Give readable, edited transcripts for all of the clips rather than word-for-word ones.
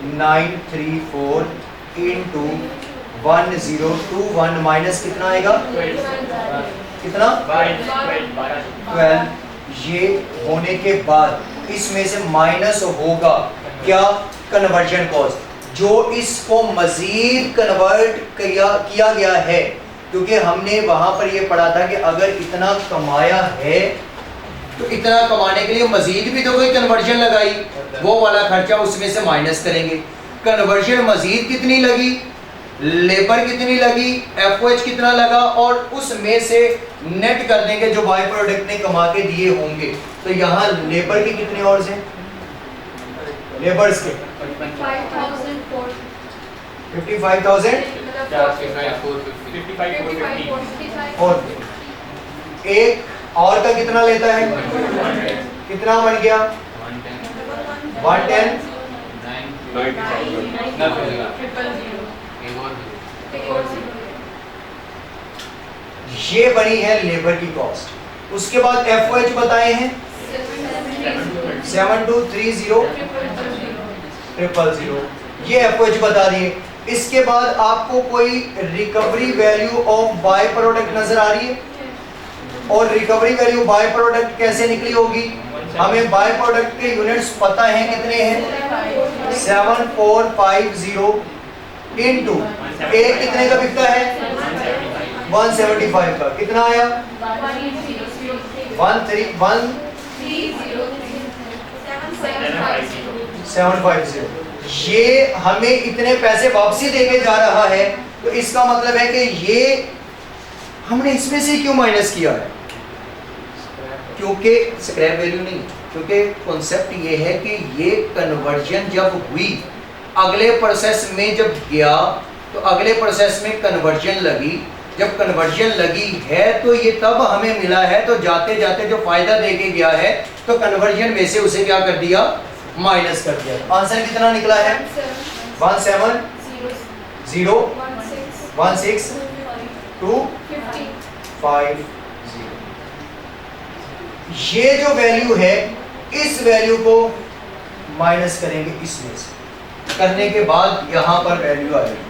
934 into 1021 minus कितना आएगा, कितना 12। ये होने के बाद इसमें से माइनस होगा क्या, कन्वर्जन कॉस्ट, जो इसको मजीद कन्वर्ट किया गया है, क्योंकि हमने वहां पर ये पढ़ा था कि अगर इतना कमाया है तो इतना कमाने के लिए मजीद भी तो कोई कन्वर्जन लगाई, वो वाला खर्चा उसमें से माइनस करेंगे। कन्वर्जन मजीद कितनी लगी, लेबर कितनी लगी, एफओएच कितना लगा, और उसमें से नेट कर देंगे जो बाय प्रोडक्ट ने कमा के दिए होंगे। तो यहाँ लेबर के कितने और हैं, लेबर्स के 55,000 और एक और का कितना लेता है, कितना बन गया 110 ये बनी है लेबर की कॉस्ट। उसके बाद एफओएच बताए हैं 7230 ये एफओएच बता दिए। इसके बाद आपको कोई recovery value of by product नजर आ रही है, और रिकवरी वैल्यू बाय प्रोडक्ट कैसे निकली होगी, हमें बाय प्रोडक्ट के यूनिट्स पता हैं कितने हैं 7450 इंटू ए कितने का बिकता है 175 का, कितना आया 750। ये हमें इतने पैसे वापसी देके जा रहा है, तो इसका मतलब है कि ये हमने इसमें से क्यों माइनस किया है, क्योंकि स्क्रैप वैल्यू नहीं, क्योंकि कॉन्सेप्ट ये है कि ये कन्वर्जन जब हुई अगले प्रोसेस में जब गया तो अगले प्रोसेस में कन्वर्जन लगी, जब कन्वर्जन लगी है तो ये तब हमें मिला है, तो जाते जाते जो फायदा देके गया है तो कन्वर्जन में से उसे क्या कर दिया, माइनस कर दिया। आंसर कितना निकला है 170162550। ये जो वैल्यू है इस वैल्यू को माइनस करेंगे इसमें से, करने के बाद यहां पर वैल्यू आएगी।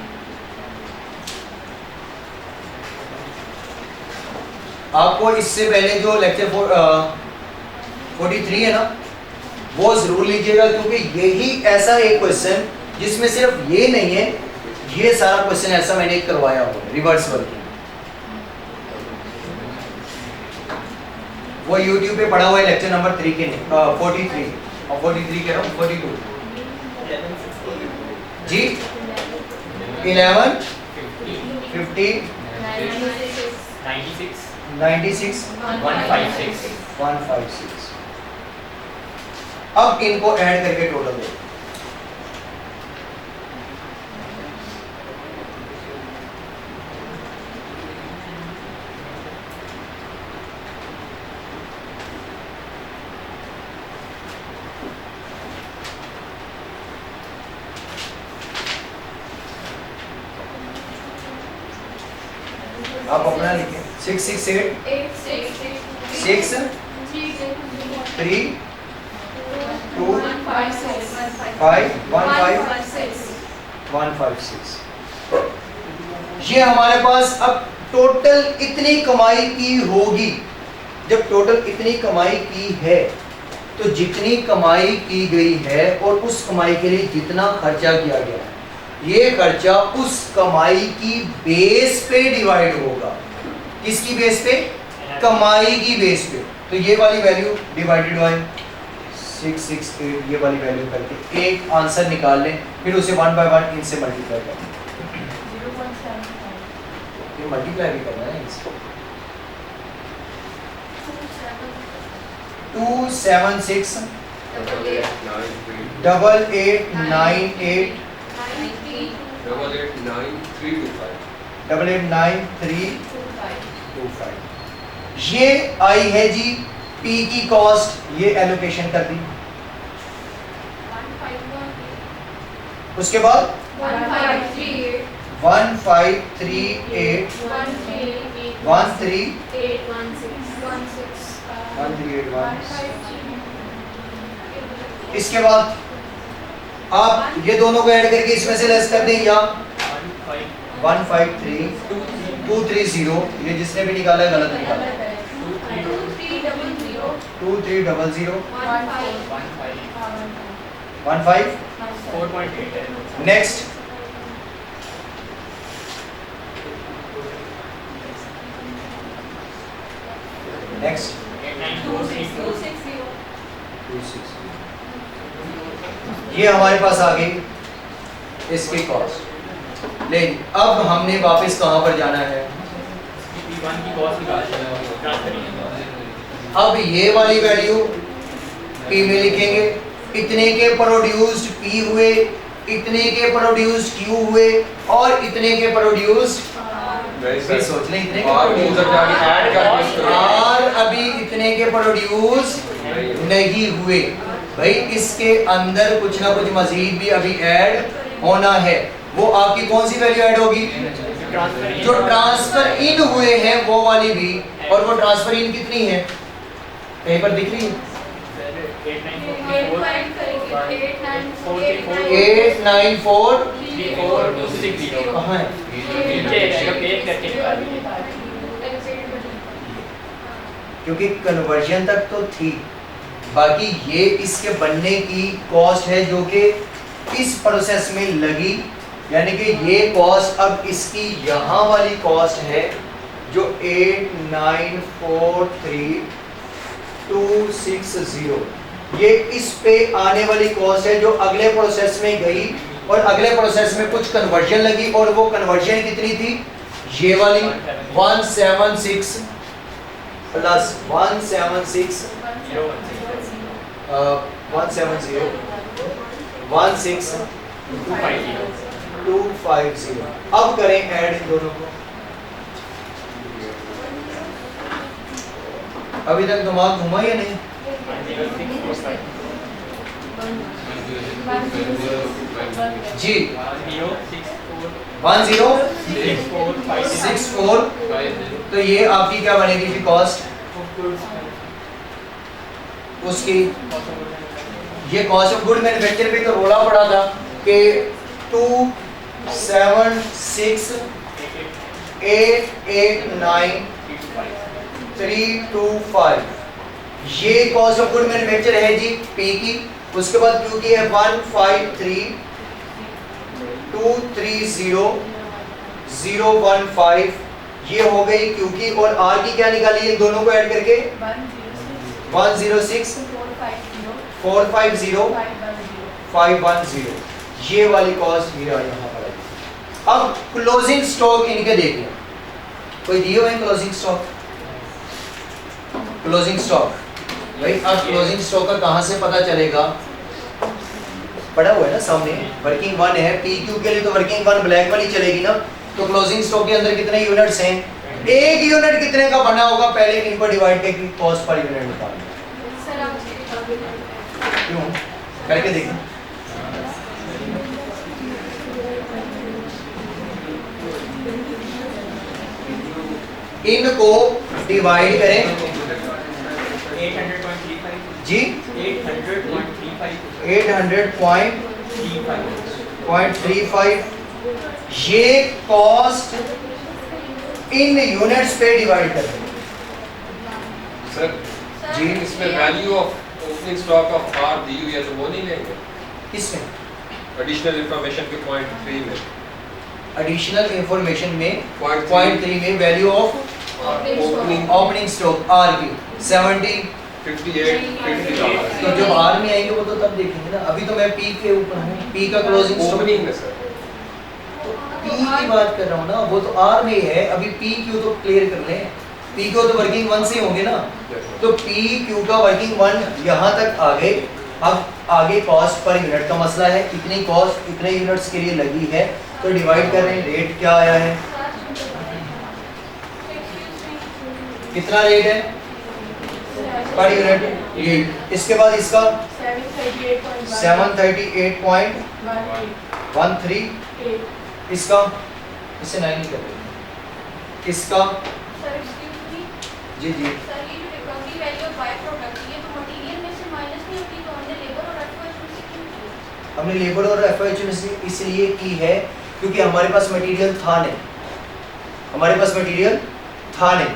आपको इससे पहले जो लेक्चर 43 है ना, वो जरूर लीजिएगा, क्योंकि यही ऐसा एक क्वेश्चन जिसमें सिर्फ ये नहीं है, ये सारा क्वेश्चन ऐसा मैंने करवाया हुआ है रिवर्स वर्किंग, वो YouTube पे पढ़ा हुआ है लेक्चर नंबर 3 के 43 और 43 कह रहा हूँ 42 जी 11 50 96 156। अब इनको ऐड करके टोटल दे, आप अपना लिखें 668 6 3 2 5 156। ये हमारे पास अब टोटल इतनी कमाई की होगी। जब टोटल इतनी कमाई की है तो जितनी कमाई की गई है और उस कमाई के लिए जितना खर्चा किया गया है, ये खर्चा उस कमाई की बेस पे डिवाइड होगा। किसकी बेस पे, कमाई की बेस पे। तो ये वाली वैल्यू डिवाइडेड बाय 668, ये वाली वैल्यू करके एक आंसर निकाल लें, फिर उसे 1 बाय 1 इनसे मल्टीप्लाई करें। ये मल्टीप्लाई भी करना है इसको। 276 8898 889325। ये आई है जी पी की कॉस्ट, ये एलोकेशन कर दी। उसके बाद 1538 1381। इसके बाद आप ये दोनों को ऐड करके इसमें से लेस कर दें या 153,230, ये जिसने भी निकाला है गलत निकाला। 2300 15 नेक्स्ट नेक्स्ट 26। ये हमारे पास आ गई इसकी कॉस्ट। लेकिन अब हमने वापस कहां पर जाना है? अब ये वाली वैल्यू P में लिखेंगे, इतने के प्रोड्यूस्ड P हुए, इतने के प्रोड्यूस्ड Q हुए और इतने के प्रोड्यूस्ड सोच लें इतने और अभी इतने के प्रोड्यूस नहीं हुए। भाई इसके अंदर कुछ ना कुछ मजीद भी अभी ऐड होना है। वो आपकी कौन सी वैल्यू ऐड होगी? जो ट्रांसफर इन हुए हैं वो वाली भी। और वो ट्रांसफर इन कितनी है? कहीं पर दिख रही है? 894 कहाँ है? क्योंकि कन्वर्जन तक तो थी, बाकी ये इसके बनने की कॉस्ट है जो कि इस प्रोसेस में लगी, यानी कि ये कॉस्ट अब इसकी यहाँ वाली कॉस्ट है जो 8943260, ये इस पे आने वाली कॉस्ट है जो अगले प्रोसेस में गई और अगले प्रोसेस में कुछ कन्वर्जन लगी। और वो कन्वर्जन कितनी थी? ये वाली 176 प्लस 170 16250। अब करें ऐड इन दोनों को। अभी तक दिमाग घुमा या नहीं? जी 1064। तो ये आपकी क्या बनेगी थी कॉस्ट उसकी? ये कॉस्ट ऑफ गुड मैन्युफैक्चर पे तो रोला पड़ा था कि 276,889,325 ये कॉस्ट ऑफ गुड मैन्युफैक्चर है जी पी की। उसके बाद क्यू की है 153,230,015 ये हो गई क्यू की। और आर की क्या निकाली है दोनों को ऐड करके? 106,450,510 ये वाली कॉस्ट ये यहाँ पर है। अब क्लोजिंग स्टॉक इनके देखिए, कोई दिए हुए क्लोजिंग स्टॉक? क्लोजिंग स्टॉक भाई अब क्लोजिंग स्टॉक का कहां से पता चलेगा? पड़ा हुआ है ना सामने, वर्किंग वन है पी क्यू के लिए, तो वर्किंग वन ब्लैक वाली चलेगी ना। तो क्लोजिंग स्टॉक के अंदर कितने यूनिट्स हैं? एक यूनिट कितने का बना होगा? पहले इनको डिवाइड करके कॉस्ट पर यूनिट निकालना। क्यों करके देखें। इनको डिवाइड करें 800.35 जी 800.35 ये कॉस्ट इन यूनिट्स पे डिवाइड करें। सर जी इसमें value of opening stock of R दी हुई है तो वो नहीं लेंगे? किसमें? एडिशनल इंफॉर्मेशन के पॉइंट 3 में। एडिशनल इंफॉर्मेशन में Point पॉइंट 3 में value of opening stock R की 70 58 50,000 तो जब आर में आएंगे वो तो तब देखेंगे ना। अभी तो मैं पी के ऊपर हूँ, पी का क्लोजिंग स्टॉक ओपनिंग में सर पी की बात कर रहा हूँ ना, वो तो आर में ही है। अभी पी क्यू तो क्लियर कर लें, पी क्यू तो वर्किंग वन से होंगे ना। तो पी क्यू का वर्किंग वन यहाँ तक आ गए। अब आगे कॉस्ट पर यूनिट का मसला है, इतनी कॉस्ट इतने यूनिट्स के लिए लगी है तो डिवाइड कर रहे हैं। रेट क्या आया है? कितना रेट है पर यूनिट? ये इसके बाद इसका 738.13 इसका इसे 9 नहीं कर रहे इसका जी जी हमने लेबर और एफओएच इसलिए की है क्योंकि हमारे पास मटेरियल था नहीं, हमारे पास मटेरियल था नहीं,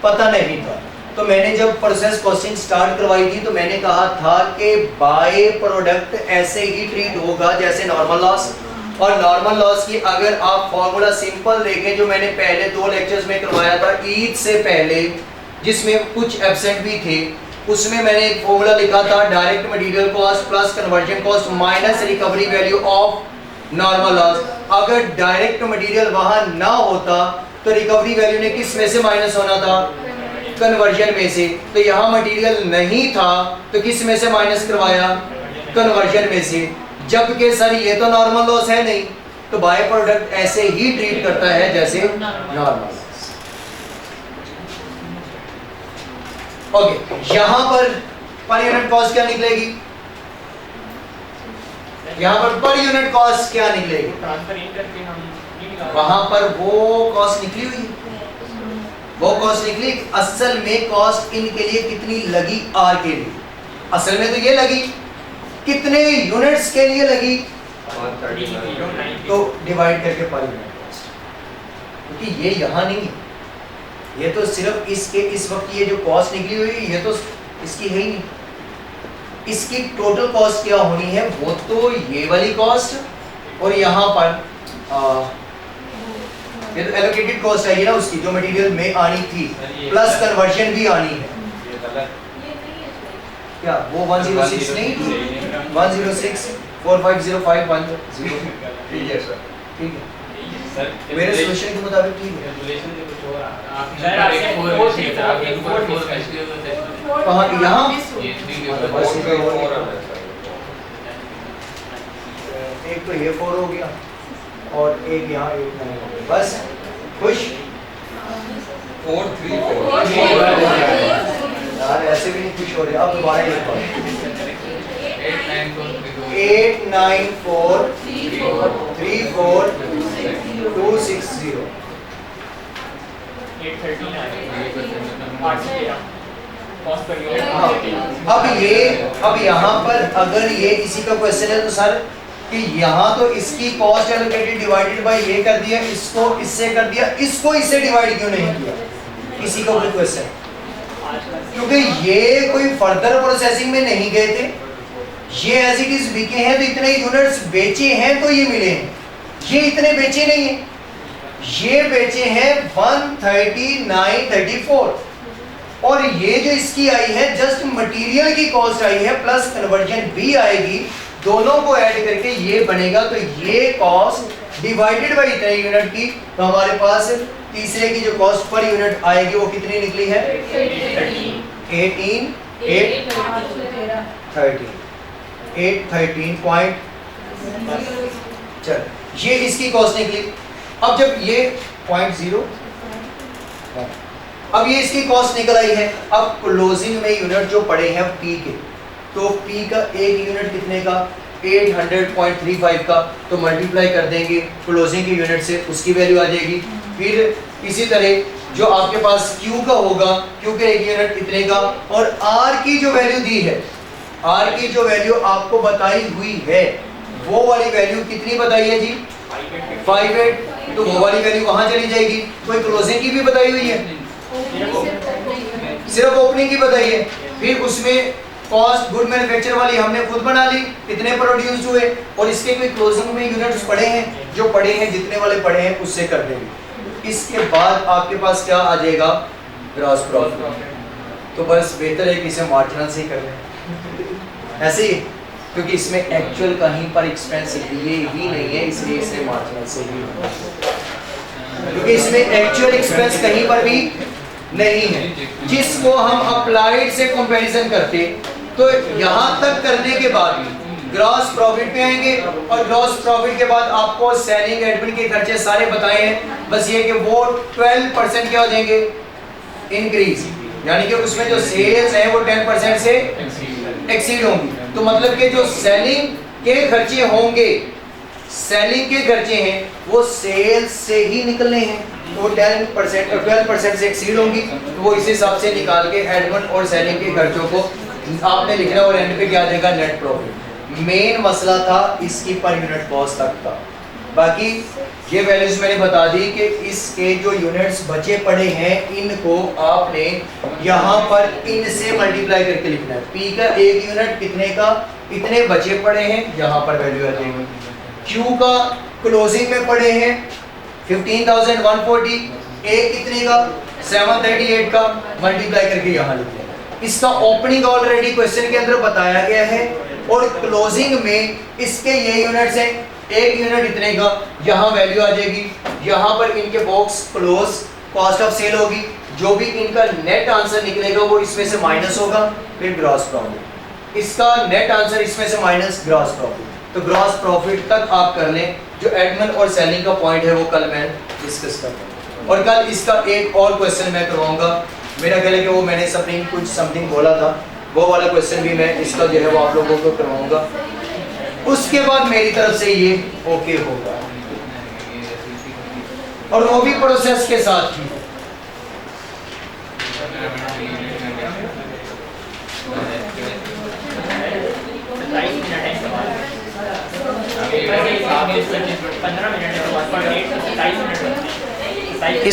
पता नहीं था। तो मैंने जब प्रोसेस कॉस्टिंग स्टार्ट करवाई थी तो मैंने कहा था कि बाय प्रोडक्ट ऐसे ही ट्रीट होगा जैसे नॉर्मल लॉस। और नॉर्मल लॉस की अगर आप फॉर्मूला सिंपल देखें जो मैंने पहले 2 लेक्चर्स में करवाया था ईद से पहले, जिसमें कुछ एब्सेंट भी थे, उसमें मैंने एक फॉर्मूला लिखा था direct material cost plus conversion cost minus recovery value of normal loss. अगर डायरेक्ट मटेरियल वहां ना होता तो रिकवरी वैल्यू ने किस में से माइनस होना था? कन्वर्जन में से। तो यहाँ मटेरियल नहीं था तो किस में से माइनस करवाया? कन्वर्जन में से। जबकि सर ये तो नॉर्मल लॉस है नहीं, तो बाय प्रोडक्ट ऐसे ही ट्रीट करता है जैसे नॉर्मल। ओके, यहां पर यूनिट कॉस्ट क्या निकलेगी? यहां पर यूनिट कॉस्ट क्या निकलेगी? वहां पर वो कॉस्ट निकली हुई है, वो कॉस्ट निकली। असल में कॉस्ट इनके लिए कितनी लगी? आर के लिए। असल में तो ये लगी, कितने यूनिट्स के लिए लगी? तो डिवाइड करके पर यूनिट कॉस्ट, क्योंकि ये यहां नहीं है, ये तो सिर्फ इसके इस वक्त ये जो कॉस्ट निकली हुई है ये तो इसकी है ही नहीं। इसकी टोटल कॉस्ट क्या होनी है? वो तो ये वाली कॉस्ट और यहाँ पर ये तो एलोकेटेड कॉस्ट है ये ना उसकी जो मटेरियल में आनी थी, प्लस कन्वर्जन भी आनी है। क्या वो 106 नहीं? 106450510 ठीक है सर, ठीक है मेरे सोल्यूशन के मुताबिक ठीक है। कहाँ? यहाँ एक तो ये 4 हो गया और एक यहाँ 8 9 हो गया, बस खुश। 4 3 4 यार ऐसे भी नहीं खुश हो रहे। अब दोबारा एक बार 8 9 4 3 4 2 6 0 अब यहाँ पर अगर ये इसी का क्वेश्चन है तो सर कि यहाँ तो इसकी कॉस्ट एलोकेटेड डिवाइडेड बाय ये कर दिया, इसको इससे कर दिया, इसको इससे डिवाइड क्यों नहीं किया? इसी का कोई क्वेश्चन, क्योंकि ये कोई फर्दर प्रोसेसिंग में नहीं गए थे, ये एज इट इज बिके हैं तो इतने यूनिट्स बेचे हैं तो ये मिले हैं। ये इतने बेचे नहीं है, ये बेचे हैं 139.34 और ये जो इसकी आई है जस्ट मटेरियल की कॉस्ट आई है प्लस कन्वर्जन भी आएगी, दोनों को ऐड करके ये बनेगा। तो ये कॉस्ट डिवाइडेड बाय इतने यूनिट की, तो हमारे पास तीसरे की जो कॉस्ट पर यूनिट आएगी वो कितनी निकली है? 813 चल ये इसकी कॉस्ट निकली। अब जब ये 0.0 अब ये इसकी कॉस्ट निकल आई है। अब क्लोजिंग में यूनिट जो पड़े हैं पी के, तो पी का एक यूनिट कितने का? 800.35 का, तो मल्टीप्लाई कर देंगे क्लोजिंग के यूनिट से, उसकी वैल्यू आ जाएगी। फिर इसी तरह जो आपके पास क्यू का होगा, क्यू का एक यूनिट इतने का, और आर की जो वैल्यू दी है, आर की जो वैल्यू आपको बताई हुई है वो वाली वैल्यू कितनी बताई है जी? 58। तो वो वाली वैल्यू वहां चली जाएगी। कोई क्लोजिंग की भी बताई हुई है? सिर्फ ओपनिंग की बताई है। फिर उसमें कॉस्ट गुड मैन्युफैक्चर वाली हमने खुद बना ली, कितने प्रोड्यूस हुए, और इसके कोई क्लोजिंग में यूनिट्स पड़े हैं, जो पड़े हैं जितने वाले पड़े हैं उससे कर देंगे। इसके बाद आपके पास क्या आ जाएगा? Gross profit. तो बस बेहतर है कि इसे मार्जिनल से ही कर लें, ऐसे ही, क्योंकि इसमें एक्चुअल कहीं पर एक्सपेंस दिए ही नहीं है, इसलिए इसे मार्जिनल से ही, क्योंकि इसमें एक्चुअल एक्सपेंस कहीं पर भी नहीं है, जिसको हम अप्लाइड से कंपैरिजन करते। तो यहाँ तक करने के बाद ग्रॉस प्रॉफिट पे आएंगे, और ग्रॉस प्रॉफिट के बाद आपको सेलिंग एडमिन के खर्चे सारे बताए हैं, बस ये कि वो 12% क्या हो जाएंगे? इंक्रीज, यानी कि उसमें जो सेल्स है वो 10% से एक्सीड होंगी। तो मतलब कि जो सेलिंग के खर्चे होंगे, सेलिंग के खर्चे हैं वो सेल्स से ही निकलने हैं, तो वो 10% और 12% से एक्सीड होंगी, तो वो इस हिसाब से निकाल के एडमिन और सेलिंग के खर्चों को आपने लिखना, और एंड पे क्या आ जाएगा? Net profit. मेन मसला था इसकी पर यूनिट कॉस्ट तक का। बाकी ये वैल्यूज मैंने बता दी कि इसके जो यूनिट्स बचे पड़े हैं इनको आपने यहाँ पर इनसे मल्टीप्लाई करके लिखना है। पी का एक यूनिट कितने का, इतने बचे पड़े हैं, यहाँ पर वैल्यू आ जाएगी। क्यू का क्लोजिंग में पड़े हैं 15,140, एक कितने का 738 का, मल्टीप्लाई करके यहाँ लिख लेना। इसका ओपनिंग ऑलरेडी क्वेश्चन के अंदर बताया गया है और क्लोजिंग में इसके ये यूनिट्स हैं, एक यूनिट इतने का, यहाँ वैल्यू आ जाएगी। यहाँ पर इनके box close, cost of sale होगी, जो भी इनका नेट आंसर निकलेगा वो इसमें से माइनस होगा, फिर ग्रॉस प्रॉफिट। इसका नेट आंसर इसमें से माइनस ग्रॉस प्रॉफिट। तो ग्रॉस प्रॉफिट तक आप कर लें, जो एडमिन और सेलिंग का पॉइंट है वो कल मैं डिस्कस करूँगा। और कल इसका एक और क्वेश्चन मैं करवाऊंगा, मेरा ख्याल है कि वो मैंने समथिंग बोला था, वो वाला क्वेश्चन भी मैं इसका जो है वो आप लोगों को करवाऊंगा। उसके बाद मेरी तरफ से ये ओके होगा, और वो भी प्रोसेस के साथ ही।